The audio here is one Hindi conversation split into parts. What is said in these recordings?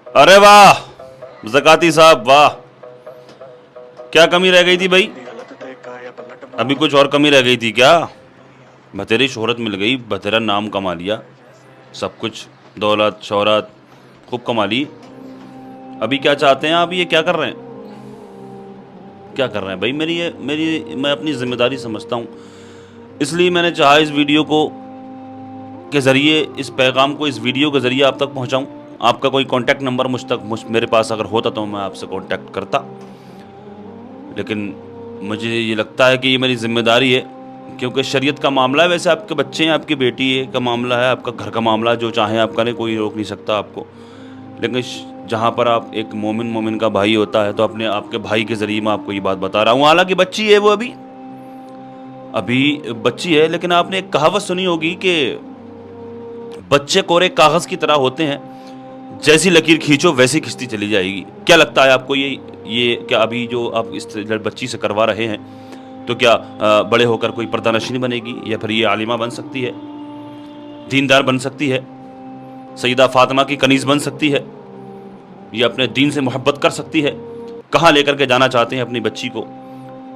अरे वाह ज़काती साहब, वाह, क्या कमी रह गई थी भाई? अभी कुछ और कमी रह गई थी क्या? बतेरी शोहरत मिल गई, बतेरा नाम कमा लिया, सब कुछ, दौलत शोहरत खूब कमा ली। अभी क्या चाहते हैं आप? ये क्या कर रहे हैं? क्या कर रहे हैं भाई? मैं अपनी जिम्मेदारी समझता हूँ, इसलिए मैंने चाहा इस वीडियो को के ज़रिए, इस पैगाम को इस वीडियो के ज़रिए आप तक पहुँचाऊँ। आपका कोई कांटेक्ट नंबर मेरे पास अगर होता तो मैं आपसे कांटेक्ट करता, लेकिन मुझे ये लगता है कि ये मेरी ज़िम्मेदारी है, क्योंकि शरीयत का मामला है। वैसे आपके बच्चे हैं, आपकी बेटी है का मामला है, आपका घर का मामला है, जो चाहें आप करें, कोई रोक नहीं सकता आपको। लेकिन जहाँ पर आप एक मोमिन का भाई होता है, तो अपने आपके भाई के ज़रिए मैं आपको ये बात बता रहा हूँ। हालांकि बच्ची है वो, अभी बच्ची है, लेकिन आपने एक कहावत सुनी होगी कि बच्चे कोरे कागज़ की तरह होते हैं, जैसी लकीर खींचो वैसी खिंचती चली जाएगी। क्या लगता है आपको, ये क्या अभी जो आप इस बच्ची से करवा रहे हैं, तो क्या बड़े होकर कोई पर्दानशीन बनेगी, या फिर ये आलिमा बन सकती है, दीनदार बन सकती है, सईदा फातिमा की कनीज़ बन सकती है, ये अपने दीन से मोहब्बत कर सकती है? कहाँ लेकर के जाना चाहते हैं अपनी बच्ची को?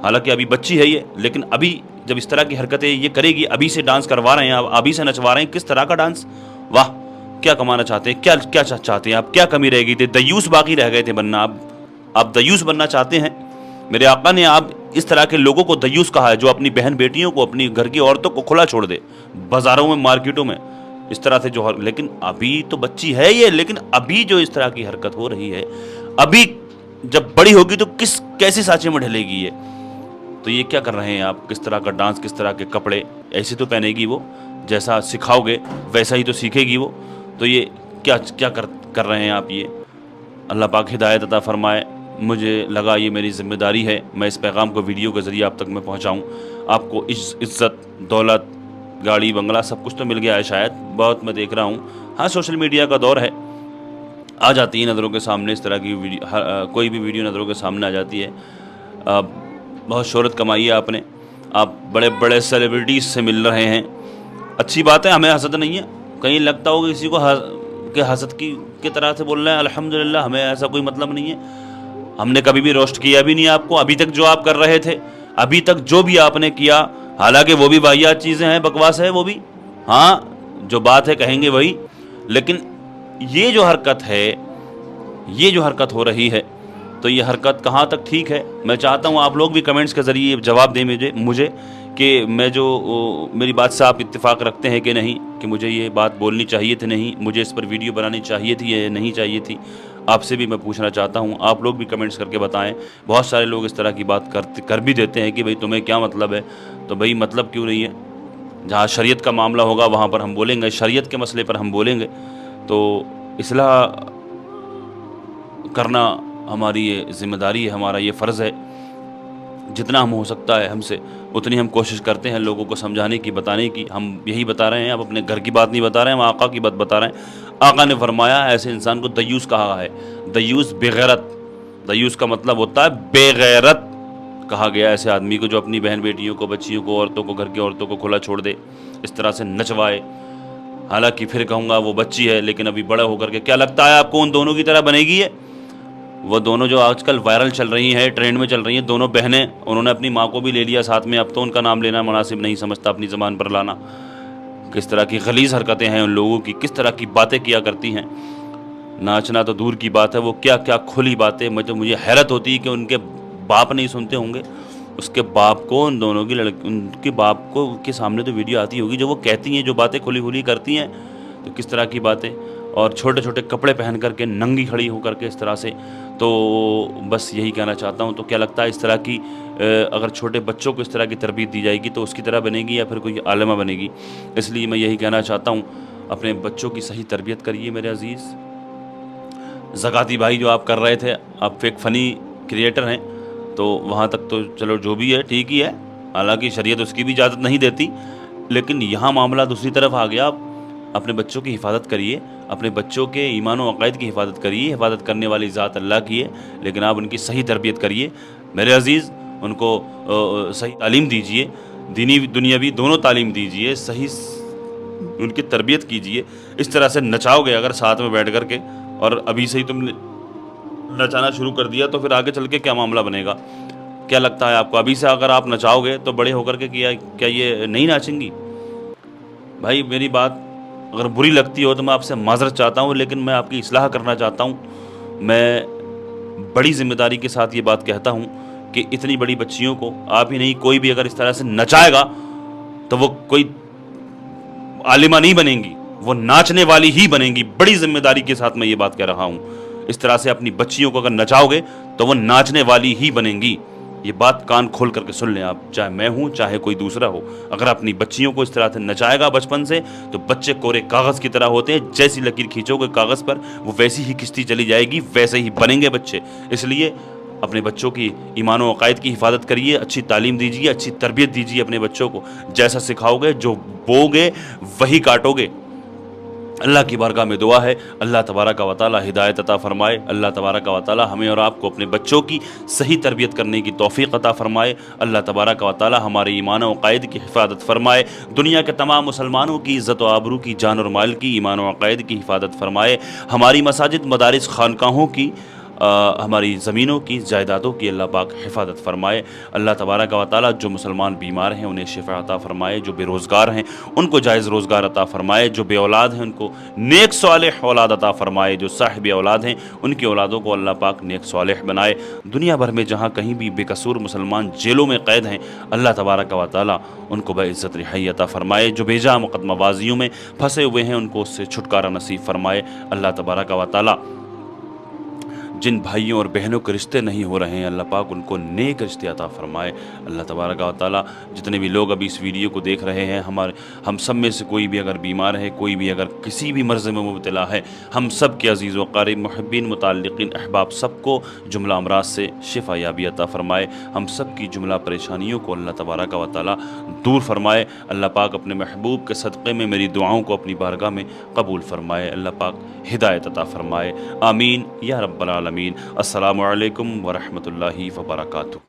हालांकि अभी बच्ची है ये, लेकिन अभी जब इस तरह की हरकतें ये करेगी, अभी से डांस करवा रहे हैं आप, अभी से नचवा रहे हैं, किस तरह का डांस? वाह, क्या कमाना चाहते हैं? क्या क्या चाहते हैं आप? क्या कमी रह गई थी? दयूस बाकी रह गए थे बनना। आप दयूस बनना चाहते हैं? मेरे आका ने आप इस तरह के लोगों को दयूस कहा है, जो अपनी बहन बेटियों को, अपनी घर की औरतों को खुला छोड़ दे, बाजारों में, मार्केटों में इस तरह से जो। लेकिन अभी तो बच्ची है ये, लेकिन अभी जो इस तरह की हरकत हो रही है, अभी जब बड़ी होगी तो कैसे सांचे में ढलेगी ये? तो ये क्या कर रहे हैं आप? किस तरह का डांस, किस तरह के कपड़े? ऐसे तो पहनेगी वो, जैसा सिखाओगे वैसा ही तो सीखेगी वो। तो ये क्या क्या कर रहे हैं आप? ये अल्लाह पाक हिदायत अता फरमाए। मुझे लगा ये मेरी ज़िम्मेदारी है, मैं इस पैगाम को वीडियो के ज़रिए आप तक मैं पहुँचाऊँ। आपको इज़्ज़त, दौलत, गाड़ी, बंगला सब कुछ तो मिल गया है शायद, बहुत मैं देख रहा हूँ। हाँ, सोशल मीडिया का दौर है, आ जाती है नज़रों के सामने इस तरह की वीडियो, कोई भी वीडियो नज़रों के सामने आ जाती है। बहुत शोहरत कमाई है आपने, आप बड़े बड़े सेलिब्रिटीज़ से मिल रहे हैं, अच्छी बात है, हमें हसद नहीं है। कहीं लगता होगा किसी को कि हसद की तरह से बोल रहे हैं, अल्हम्दुलिल्लाह, हमें ऐसा कोई मतलब नहीं है। हमने कभी भी रोस्ट किया भी नहीं आपको। अभी तक जो आप कर रहे थे, अभी तक जो भी आपने किया, हालांकि वो भी वाहियात चीज़ें हैं, बकवास है वो भी, हाँ, जो बात है कहेंगे वही। लेकिन ये जो हरकत है, ये जो हरकत हो रही है, तो ये हरकत कहाँ तक ठीक है? मैं चाहता हूँ आप लोग भी कमेंट्स के ज़रिए जवाब दें मुझे कि मैं जो मेरी बात से आप इत्तेफाक रखते हैं कि नहीं, कि मुझे ये बात बोलनी चाहिए थी, नहीं, मुझे इस पर वीडियो बनानी चाहिए थी या नहीं चाहिए थी। आपसे भी मैं पूछना चाहता हूँ, आप लोग भी कमेंट्स करके बताएं। बहुत सारे लोग इस तरह की बात कर भी देते हैं कि भाई तुम्हें क्या मतलब है? तो भाई मतलब क्यों नहीं है? जहाँ शरीयत का मामला होगा वहाँ पर हम बोलेंगे, शरीयत के मसले पर हम बोलेंगे। तो इस्लाह करना हमारी ये ज़िम्मेदारी है, हमारा ये फ़र्ज़ है। जितना हम हो सकता है हमसे, उतनी हम कोशिश करते हैं लोगों को समझाने की, बताने की। हम यही बता रहे हैं, अब अपने घर की बात नहीं बता रहे हैं, हम आका की बात बता रहे हैं। आका ने फरमाया, ऐसे इंसान को दयूस कहा है। दयूस बेगैरत, दयूस का मतलब होता है बेगैरत, कहा गया ऐसे आदमी को जो अपनी बहन बेटियों को, बच्चियों को, औरतों को, घर की औरतों को खुला छोड़ दे, इस तरह से नचवाए। हालांकि फिर कहूँगा वो बच्ची है, लेकिन अभी बड़ा होकर के क्या लगता है आपको उन दोनों की तरह बनेगी है? वो दोनों जो आजकल वायरल चल रही हैं, ट्रेंड में चल रही हैं, दोनों बहनें, उन्होंने अपनी माँ को भी ले लिया साथ में। अब तो उनका नाम लेना मुनासिब नहीं समझता अपनी ज़बान पर लाना। किस तरह की गलीज़ हरकतें हैं उन लोगों की, किस तरह की बातें किया करती हैं। नाचना तो दूर की बात है, वो क्या क्या खुली बातें। मुझे हैरत होती है कि उनके बाप नहीं सुनते होंगे, उसके बाप को, उन दोनों की उनके बाप को के सामने तो वीडियो आती होगी, जो वो कहती हैं, जो बातें खुली खुली करती हैं, तो किस तरह की बातें। और छोटे छोटे कपड़े पहन करके, नंगी खड़ी होकर के इस तरह से। तो बस यही कहना चाहता हूँ। तो क्या लगता है इस तरह की अगर छोटे बच्चों को इस तरह की तरबियत दी जाएगी तो उसकी तरह बनेगी या फिर कोई आलिमा बनेगी? इसलिए मैं यही कहना चाहता हूँ, अपने बच्चों की सही तरबियत करिए मेरे अज़ीज़। ज़काती भाई जो आप कर रहे थे, आप फेक फ़नी क्रिएटर हैं, तो वहाँ तक तो चलो जो भी है ठीक ही है, हालांकि शरीयत उसकी भी इजाज़त नहीं देती। लेकिन यहाँ मामला दूसरी तरफ आ गया। आप अपने बच्चों की हिफाजत करिए, अपने बच्चों के ईमान व अक़ाइद की हिफाजत करिए। हिफाजत करने वाली ज़ात अल्लाह की है, लेकिन आप उनकी सही तरबियत करिए मेरे अज़ीज़। उनको सही तालीम दीजिए, दीनी दुनियावी दोनों तालीम दीजिए, सही उनकी तरबियत कीजिए। इस तरह से नचाओगे अगर साथ में बैठ कर के और अभी से ही तुमने नचाना शुरू कर दिया तो फिर आगे चल के क्या मामला बनेगा? क्या लगता है आपको, अभी से अगर आप नचाओगे तो बड़े होकर के क्या ये नहीं नाचेंगी? भाई मेरी बात अगर बुरी लगती हो तो मैं आपसे माज़रत चाहता हूँ, लेकिन मैं आपकी इस्लाह करना चाहता हूँ। मैं बड़ी ज़िम्मेदारी के साथ ये बात कहता हूँ कि इतनी बड़ी बच्चियों को आप ही नहीं, कोई भी अगर इस तरह से नचाएगा तो वो कोई आलिमा नहीं बनेंगी, वो नाचने वाली ही बनेंगी। बड़ी ज़िम्मेदारी के साथ मैं ये बात कह रहा हूँ। इस तरह से अपनी बच्चियों को अगर नचाओगे तो वो नाचने वाली ही बनेंगी। ये बात कान खोल करके सुन लें आप, चाहे मैं हूँ चाहे कोई दूसरा हो। अगर अपनी बच्चियों को इस तरह से नचाएगा बचपन से तो बच्चे कोरे कागज़ की तरह होते हैं, जैसी लकीर खींचोगे कागज़ पर वो वैसी ही खिंचती चली जाएगी, वैसे ही बनेंगे बच्चे। इसलिए अपने बच्चों की ईमान व अक़ायद की हिफाजत करिए, अच्छी तालीम दीजिए, अच्छी तरबियत दीजिए अपने बच्चों को। जैसा सिखाओगे, जो बोगे वही काटोगे। अल्लाह की बारगाह में दुआ है, अल्लाह तबारक व तआला हिदायत अता फ़रमाए। अल्लाह तबारक व तआला हमें और आपको अपने बच्चों की सही तरबियत करने की तौफ़ीक़ अता फ़रमाए। अल्लाह तबारक व तआला हमारे ईमान व अक़ायद की हिफाजत फ़रमाए। दुनिया के तमाम मुसलमानों की इज़्ज़त व आबरू की, जान और माल की, ईमान व अक़ायद की हिफाजत फ़रमाए। हमारी मसाजिद, मदारिस, खानकाहों की, हमारी ज़मीनों की, जायदादों की अल्लाह पाक हिफाजत फ़रमाए। अल्लाह तबारक व तआला जो मुसलमान बीमार हैं उन्हें शिफ़ा अता फ़रमाए, जो बेरोज़गार हैं उनको जायज़ रोज़गार अता फ़रमाए, जो बे औलाद हैं उनको नेक सालेह औलाद अता फ़रमाए, जो साहिब औलाद हैं उनकी औलादों को अल्लाह पाक नेक सालेह बनाए। दुनिया भर में जहाँ कहीं भी बेकसूर मुसलमान जेलों में क़ैद हैं, अल्लाह तबारक व तआला उनको बेइज़्ज़त रिहाई अता फ़रमाए। जो बेजा मुक़दमाबाज़ियों में फंसे हुए हैं उनको उससे छुटकारा नसीब फ़रमाए। अल्लाह तबारक व तआला जिन भाइयों और बहनों के रिश्ते नहीं हो रहे हैं, अल्लाह पाक उनको नेक रिश्ते अता फ़रमाए। अल्लाह तबारक व तआला जितने भी लोग अभी इस वीडियो को देख रहे हैं, हम सब में से कोई भी अगर बीमार है, कोई भी अगर किसी भी मर्ज़ में मुब्तला है, हम सब के अज़ीज़ व क़रीब मुहिब्बीन मुतअल्लिक़ीन अहबाब सबको जुमला अमराज़ से शिफ़ा याबी अता फ़रमाए। हम सब की जुमला परेशानियों को अल्लाह तबारक व तआला दूर फ़रमाए। अल्लाह पाक अपने महबूब के सदक़े में मेरी दुआओं को अपनी बारगाह में कबूल फ़रमाए। अल्लाह पाक हिदायत अता फ़रमाए। आमीन या रब्बल आलमीन। अस्सलामु अलैकुम व रहमतुल्लाहि व बरकातुहू।